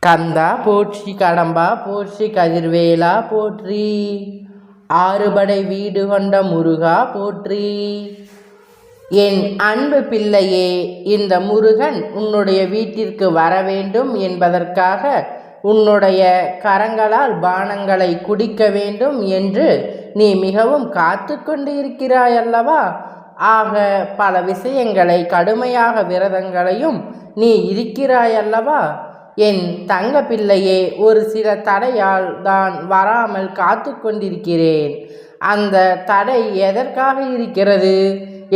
கந்தா போற்றி, கடம்பா போற்றி, கதிர்வேலா போற்றி, ஆறுபடை வீடு கொண்ட முருகா போற்றி. என் அன்பு பிள்ளையே, இந்த முருகன் உன்னுடைய வீட்டிற்கு வர வேண்டும் என்பதற்காக உன்னுடைய கரங்களால் பானங்களை குடிக்க வேண்டும் என்று நீ மிகவும் காத்து கொண்டு இருக்கிறாய் அல்லவா? ஆக பல விஷயங்களை, கடுமையாக விரதங்களையும் நீ இருக்கிறாய் அல்லவா? என் தங்க பிள்ளையே, ஒரு சில தடையால் தான் வராமல் காத்து கொண்டிருக்கிறேன். அந்த தடை எதற்காக இருக்கிறது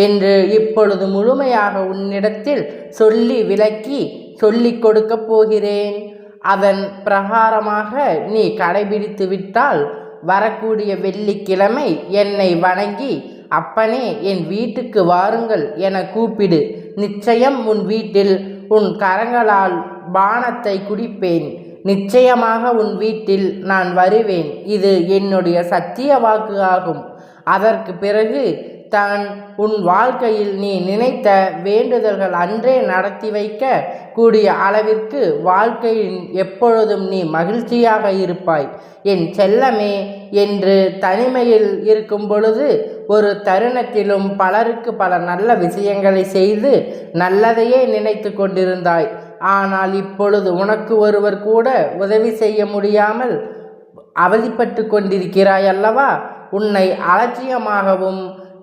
என்று இப்பொழுது முழுமையாக உன்னிடத்தில் சொல்லி விளக்கி சொல்லிக் கொடுக்கப் போகிறேன். அதன் பிரகாரமாக நீ கடைபிடித்து விட்டால் வரக்கூடிய வெள்ளிக்கிழமை என்னை வணங்கி அப்பனே என் வீட்டுக்கு வாருங்கள் என கூப்பிடு. நிச்சயம் உன் வீட்டில் உன் கரங்களால் பானத்தை குடிப்பேன். நிச்சயமாக உன் வீட்டில் நான் வருவேன். இது என்னுடைய சத்திய வாக்கு ஆகும். அதற்கு பிறகு தான் உன் வாழ்க்கையில் நீ நினைத்த வேண்டுதல்கள் அன்றே நடத்தி வைக்க கூடிய அளவிற்கு வாழ்க்கையில் எப்பொழுதும் நீ மகிழ்ச்சியாக இருப்பாய். என் செல்லமே, என்று தனிமையில் இருக்கும் பொழுது ஒரு தருணத்திலும் பலருக்கு பல நல்ல விஷயங்களை செய்து நல்லதையே நினைத்து கொண்டிருந்தாய். ஆனால் இப்பொழுது உனக்கு ஒருவர் கூட உதவி செய்ய முடியாமல் அவதிப்பட்டு கொண்டிருக்கிறாய் அல்லவா? உன்னை அலட்சியமாகவும்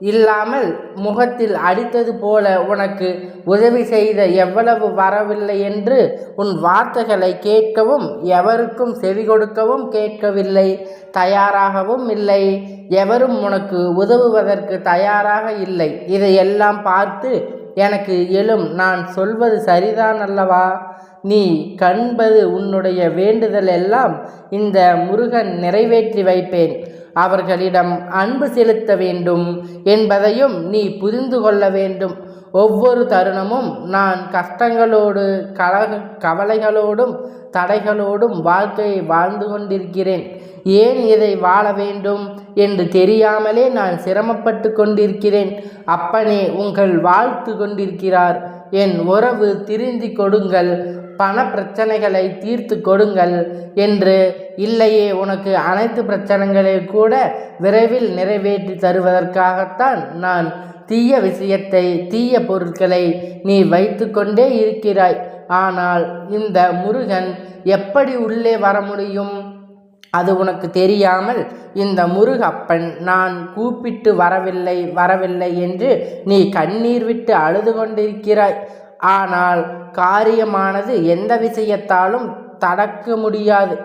இல்லாமல் முகத்தில் அடித்தது போல உனக்கு உதவி செய்த எவ்வளவு வரவில்லை என்று உன் வார்த்தைகளை கேட்கவும் எவருக்கும் செவி கொடுக்கவும் கேட்கவில்லை, தயாராகவும் இல்லை. எவரும் உனக்கு உதவுவதற்கு தயாராக இல்லை. இதையெல்லாம் பார்த்து எனக்கு எழும், நான் சொல்வது சரிதான் அல்லவா? நீ கண்பது உன்னுடைய வேண்டுதல் எல்லாம் இந்த முருகன் நிறைவேற்றி வைப்பேன். அவர்களிடம் அன்பு செலுத்த வேண்டும் என்பதையும் நீ புரிந்து கொள்ள வேண்டும். ஒவ்வொரு தருணமும் நான் கஷ்டங்களோடு கவலைகளோடும் தடைகளோடும் வாழ்க்கையை வாழ்ந்து கொண்டிருக்கிறேன். ஏன் இதை வாழ வேண்டும் என்று தெரியாமலே நான் சிரமப்பட்டு கொண்டிருக்கிறேன். அப்பனே உங்கள் வாழ்த்து கொண்டிருக்கிறார். என் உறவு திருந்தி கொடுங்கள், பண பிரச்சனைகளை தீர்த்து கொடுங்கள் என்று. இல்லையே, உனக்கு அனைத்து பிரச்சனைகளை கூட விரைவில் நிறைவேற்றி தருவதற்காகத்தான் நான் தீய விஷயத்தை, தீய பொருட்களை நீ வைத்து கொண்டே இருக்கிறாய். ஆனால் இந்த முருகன் எப்படி உள்ளே வர முடியும்? அது உனக்கு தெரியாமல் இந்த முருகப்பன் நான் கூப்பிட்டு வரவில்லை என்று நீ கண்ணீர் விட்டு அழுது கொண்டிருக்கிறாய். ஆனால் காரியமானது எந்த விஷயத்தாலும் தடுக்க முடியாது.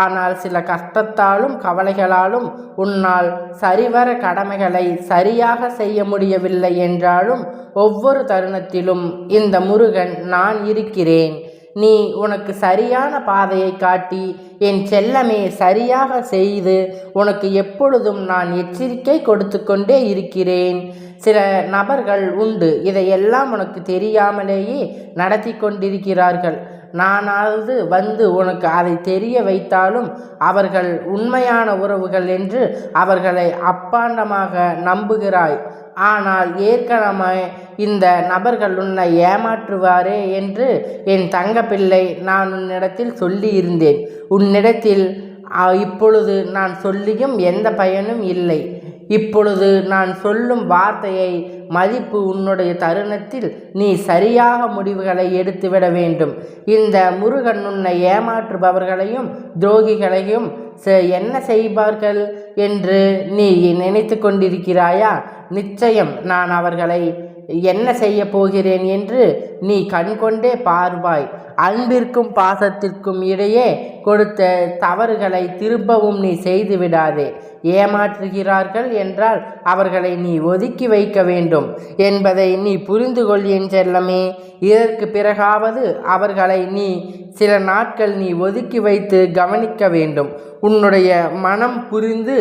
ஆனால் சில கஷ்டத்தாலும் கவலைகளாலும் உன்னால் சரிவர கடமைகளை சரியாக செய்ய முடியவில்லை என்றாலும் ஒவ்வொரு தருணத்திலும் இந்த முருகன் நான் இருக்கிறேன். நீ உனக்கு சரியான பாதையை காட்டி என் செல்லமே சரியாக செய்து உனக்கு எப்பொழுதும் நான் எச்சரிக்கை கொடுத்து கொண்டே இருக்கிறேன். சில நபர்கள் உண்டு, இதையெல்லாம் உனக்கு தெரியாமலேயே நடத்தி கொண்டிருக்கிறார்கள். நானாவது வந்து உனக்கு அதை தெரிய வைத்தாலும் அவர்கள் உண்மையான உறவுகள் என்று அவர்களை அப்பாண்டமாக நம்புகிறாய். ஆனால் ஏற்கனவே இந்த நபர்கள் உன்னை ஏமாற்றுவாரே என்று என் தங்க பிள்ளை நான் உன்னிடத்தில் சொல்லி இருந்தேன். உன்னிடத்தில் இப்பொழுது நான் சொல்லியும் எந்த பயனும் இல்லை. இப்பொழுது நான் சொல்லும் வார்த்தையை மதிப்பு உன்னுடைய தருணத்தில் நீ சரியாக முடிவுகளை எடுத்துவிட வேண்டும். இந்த முருகன் உன்னை ஏமாற்றுபவர்களையும் துரோகிகளையும் என்ன செய்வார்கள் என்று நீ நினைத்து கொண்டிருக்கிறாயா? நிச்சயம் நான் அவர்களை என்ன செய்ய போகிறேன் என்று நீ கண்கொண்டே பார்வாய். அன்பிற்கும் பாசத்திற்கும் இடையே கொடுத்த தவறுகளை திரும்பவும் நீ செய்து விடாதே. ஏமாற்றுகிறார்கள் என்றால் அவர்களை நீ ஒதுக்கி வைக்க வேண்டும் என்பதை நீ புரிந்து கொள் என் செல்லமே. இதற்கு பிறகாவது அவர்களை நீ சில நாட்கள் நீ ஒதுக்கி வைத்து கவனிக்க வேண்டும். உன்னுடைய மனம் புரிந்து,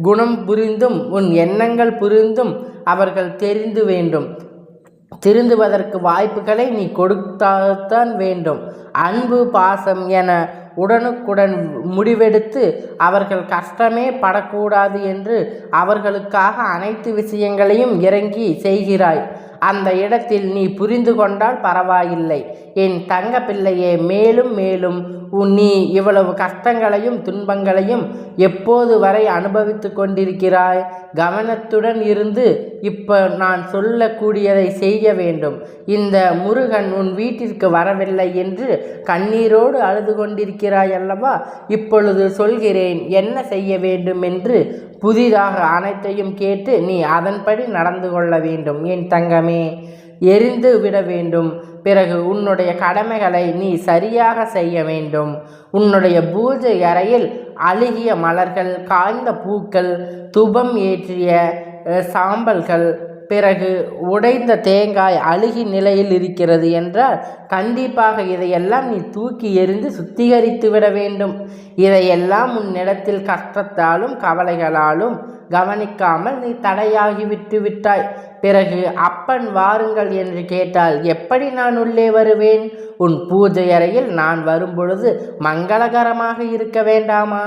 குணம் புரிந்தும், உன் எண்ணங்கள் புரிந்தும் அவர்கள் தெரிந்து வேண்டும். திருந்துவதற்கு வாய்ப்புகளை நீ கொடுத்தான் வேண்டும். அன்பு பாசம் என உடனுக்குடன் முடிவெடுத்து அவர்கள் கஷ்டமே படக்கூடாது என்று அவர்களுக்காக அனைத்து விஷயங்களையும் இறங்கி செய்கிறாய். அந்த இடத்தில் நீ புரிந்து கொண்டால் பரவாயில்லை. என் தங்க பிள்ளையே, மேலும் மேலும் நீ இவ்வளவு கஷ்டங்களையும் துன்பங்களையும் எப்போது வரை அனுபவித்து கொண்டிருக்கிறாய்? கவனத்துடன் இருந்து இப்போ நான் சொல்லக்கூடியதை செய்ய வேண்டும். இந்த முருகன் உன் வீட்டிற்கு வரவில்லை என்று கண்ணீரோடு அழுது கொண்டிருக்கிறாய் அல்லவா? இப்பொழுது சொல்கிறேன் என்ன செய்ய வேண்டும் என்று. புதிதாக அனைத்தையும் கேட்டு நீ அதன்படி நடந்து கொள்ள வேண்டும் என் தங்கமே. எரிந்து விட வேண்டும். பிறகு உன்னுடைய கடமைகளை நீ சரியாக செய்ய வேண்டும். உன்னுடைய பூஜை அறையில் அழுகிய மலர்கள், காய்ந்த பூக்கள், துபம் ஏற்றிய சாம்பல்கள், பிறகு உடைந்த தேங்காய் அழுகி நிலையில் இருக்கிறது என்றால் கண்டிப்பாக இதையெல்லாம் நீ தூக்கி எறிந்து சுத்திகரித்து விட வேண்டும். இதையெல்லாம் உன்னிடத்தில் கஷ்டத்தாலும் கவலைகளாலும் கவனிக்காமல் நீ தடையாகி விட்டு விட்டாய். பிறகு அப்பன் வாருங்கள் என்று கேட்டால் எப்படி நான் உள்ளே வருவேன்? உன் பூஜை அறையில் நான் வரும்பொழுது மங்களகரமாக இருக்க வேண்டாமா?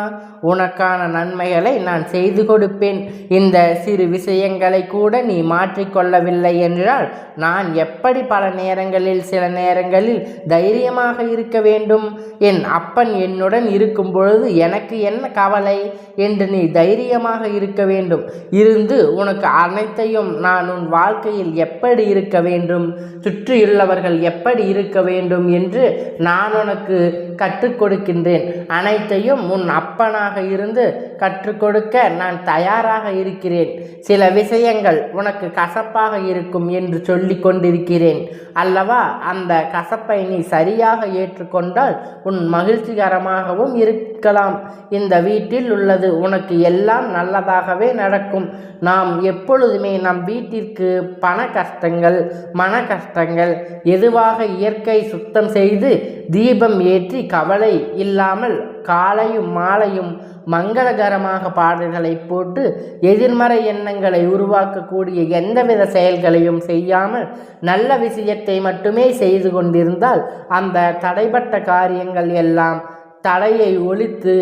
உனக்கான நன்மைகளை நான் செய்து கொடுப்பேன். இந்த சிறு விஷயங்களை கூட நீ மாற்றிக்கொள்ளவில்லை என்றால் நான் எப்படி பல நேரங்களில் சில நேரங்களில் தைரியமாக இருக்க வேண்டும்? என் அப்பன் என்னுடன் இருக்கும் பொழுது எனக்கு என்ன கவலை என்று நீ தைரியமாக இருக்க வேண்டும். இருந்து உனக்கு அனைத்தையும் நான் உன் வாழ்க்கையில் எப்படி இருக்க வேண்டும், சுற்றியுள்ளவர்கள் எப்படி இருக்க வேண்டும் என்று நான் உனக்கு கற்றுக் கொடுக்கின்றேன். அனைத்தையும் உன் அப்பனாக இருந்து கற்றுக் கொடுக்க நான் தயாராக இருக்கிறேன். சில விஷயங்கள் உனக்கு கசப்பாக இருக்கும் என்று சொல்லி கொண்டிருக்கிறேன் அல்லவா? அந்த கசப்பை நீ சரியாக ஏற்றுக்கொண்டால் உன் மகிழ்ச்சிகரமாகவும் இருக்கலாம். இந்த வீட்டில் உள்ளது உனக்கு எல்லாம் நல்லதாகவே நடக்கும். நாம் எப்பொழுதுமே நம் வீட்டிற்கு பண கஷ்டங்கள், மன கஷ்டங்கள் எதுவாக இயற்கை சுத்தம் செய்து தீபம் ஏற்றி கவலை இல்லாமல் காலையும் மாலையும் மங்களகரமாக பாடல்களை போட்டு எதிர்மறை எண்ணங்களை உருவாக்கக்கூடிய எந்தவித செயல்களையும் செய்யாமல் நல்ல விஷயத்தை மட்டுமே செய்து கொண்டிருந்தால் அந்த தடைப்பட்ட காரியங்கள் எல்லாம் தடையை ஒழித்து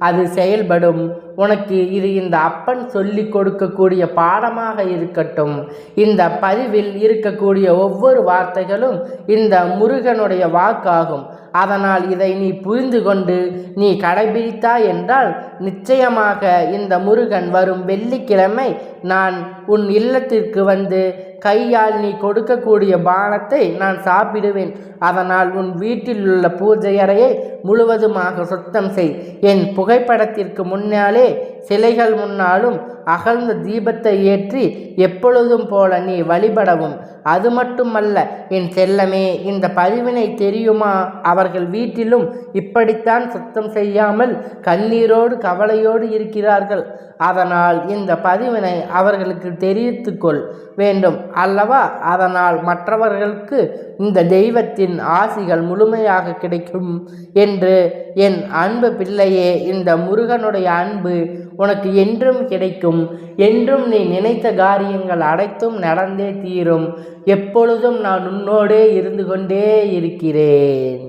அது செயல்படும். உனக்கு இது இந்த அப்பன் சொல்லி கொடுக்கக்கூடிய பாடமாக இருக்கட்டும். இந்த பதிவில் இருக்கக்கூடிய ஒவ்வொரு வார்த்தைகளும் இந்த முருகனுடைய வாக்காகும். அதனால் இதை நீ புரிந்து கொண்டு நீ கடைபிடித்தாய் என்றால் நிச்சயமாக இந்த முருகன் வரும் வெள்ளிக்கிழமை நான் உன் இல்லத்திற்கு வந்து கையால் நீ கொடுக்கக்கூடிய பானத்தை நான் சாப்பிடுவேன். அதனால் உன் வீட்டில் உள்ள பூஜை அறையை முழுவதுமாக சுத்தம் செய். என் புகைப்படத்திற்கு முன்னாலே சிலைகள் முன்னாலும் அகழ்ந்த தீபத்தை ஏற்றி எப்பொழுதும் போல நீ வழிபடவும். அது மட்டுமல்ல என் செல்லமே, இந்த பதிவினை தெரியுமா? அவர்கள் வீட்டிலும் இப்படித்தான் சுத்தம் செய்யாமல் கண்ணீரோடு கவலையோடு இருக்கிறார்கள். அதனால் இந்த பதிவினை அவர்களுக்கு தெரிவித்துக்கொள் வேண்டும் அல்லவா? அதனால் மற்றவர்களுக்கு இந்த தெய்வத்தின் ஆசிகள் முழுமையாக கிடைக்கும் என்று என் அன்பு பிள்ளையே, இந்த முருகனுடைய அன்பு உனக்கு என்றும் கிடைக்கும். என்றும் நீ நினைத்த காரியங்கள் அனைத்தும் நடந்தே தீரும். எப்பொழுதும் நான் உன்னோடே இருந்து கொண்டே இருக்கிறேன்.